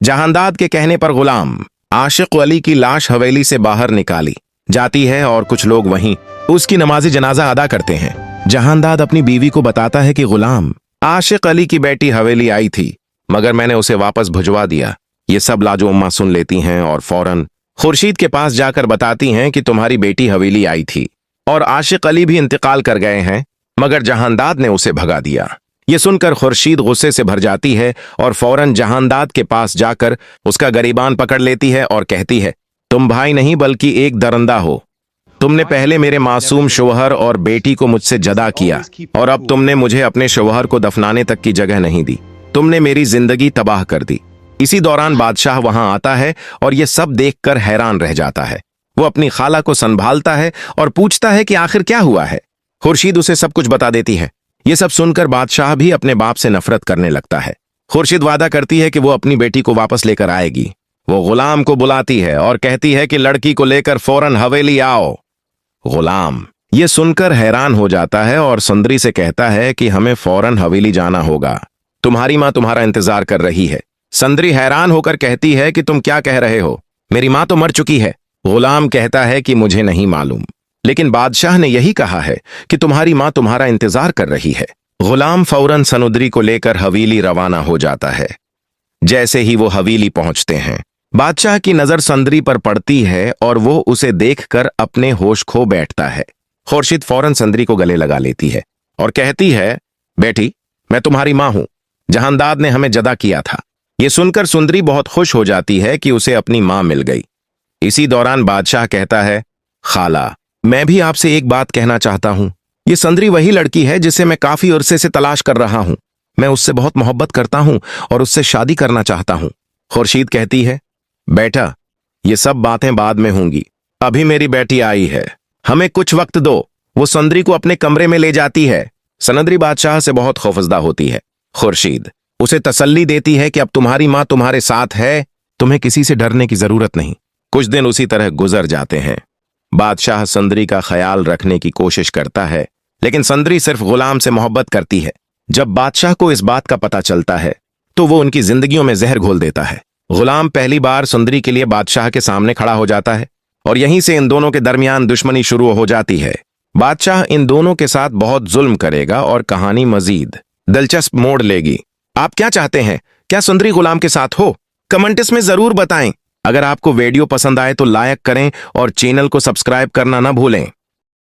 जहांदाद के कहने पर गुलाम आशिक अली की लाश हवेली से बाहर निकाली जाती है और कुछ लोग वहीं उसकी नमाज़ी जनाजा अदा करते हैं। जहांदाद अपनी बीवी को बताता है कि गुलाम आशिक अली की बेटी हवेली आई थी, मगर मैंने उसे वापस भिजवा दिया। ये सब लाजो उम्मा सुन लेती हैं और फौरन खुर्शीद के पास जाकर बताती हैं कि तुम्हारी बेटी हवेली आई थी और आशिक अली भी इंतकाल कर गए हैं, मगर जहांदाद ने उसे भगा दिया। ये सुनकर खुर्शीद गुस्से से भर जाती है और फौरन जहांदाद के पास जाकर उसका गरीबान पकड़ लेती है और कहती है, तुम भाई नहीं बल्कि एक दरंदा हो। तुमने पहले मेरे मासूम शौहर और बेटी को मुझसे जदा किया और अब तुमने मुझे अपने शौहर को दफनाने तक की जगह नहीं दी। तुमने मेरी जिंदगी तबाह कर दी। इसी दौरान बादशाह वहां आता है और ये सब देखकर हैरान रह जाता है। वो अपनी खाला को संभालता है और पूछता है कि आखिर क्या हुआ है। खुर्शीद उसे सब कुछ बता देती है। ये सब सुनकर बादशाह भी अपने बाप से नफरत करने लगता है। खुर्शीद वादा करती है कि वो अपनी बेटी को वापस लेकर आएगी। वो गुलाम को बुलाती है और कहती है कि लड़की को लेकर फौरन हवेली आओ। गुलाम ये सुनकर हैरान हो जाता है और सुंदरी से कहता है कि हमें फौरन हवेली जाना होगा, तुम्हारी माँ तुम्हारा इंतजार कर रही है। सुंदरी हैरान होकर कहती है कि तुम क्या कह रहे हो, मेरी माँ तो मर चुकी है। गुलाम कहता है कि मुझे नहीं मालूम, लेकिन बादशाह ने यही कहा है कि तुम्हारी माँ तुम्हारा इंतजार कर रही है। गुलाम फौरन सनुद्री को लेकर हवेली रवाना हो जाता है। जैसे ही वो हवेली पहुंचते हैं, बादशाह की नजर सुंदरी पर पड़ती है और वो उसे देखकर अपने होश खो बैठता है। खुर्शीद फौरन सुंदरी को गले लगा लेती है और कहती है, बेटी मैं तुम्हारी माँ हूं, जहांदाद ने हमें जदा किया था। ये सुनकर सुंदरी बहुत खुश हो जाती है कि उसे अपनी माँ मिल गई। इसी दौरान बादशाह कहता है, खाला मैं भी आपसे एक बात कहना चाहता हूं। ये सुंदरी वही लड़की है जिसे मैं काफी अरसे से तलाश कर रहा हूं। मैं उससे बहुत मोहब्बत करता हूं और उससे शादी करना चाहता हूं। खुर्शीद कहती है, बेटा ये सब बातें बाद में होंगी, अभी मेरी बेटी आई है, हमें कुछ वक्त दो। वो सुंदरी को अपने कमरे में ले जाती है। सुंदरी बादशाह से बहुत खौफजदा होती है। खुर्शीद उसे तसल्ली देती है कि अब तुम्हारी माँ तुम्हारे साथ है, तुम्हें किसी से डरने की जरूरत नहीं। कुछ दिन उसी तरह गुजर जाते हैं। बादशाह सुंदरी का ख्याल रखने की कोशिश करता है, लेकिन सुंदरी सिर्फ गुलाम से मोहब्बत करती है। जब बादशाह को इस बात का पता चलता है तो वो उनकी जिंदगियों में जहर घोल देता है। गुलाम पहली बार सुंदरी के लिए बादशाह के सामने खड़ा हो जाता है और यहीं से इन दोनों के दरमियान दुश्मनी शुरू हो जाती है। बादशाह इन दोनों के साथ बहुत जुल्म करेगा और कहानी मजीद दिलचस्प मोड़ लेगी। आप क्या चाहते हैं? क्या सुंदरी गुलाम के साथ हो? कमेंट्स में जरूर बताएं। अगर आपको वीडियो पसंद आए तो लाइक करें और चैनल को सब्सक्राइब करना ना भूलें।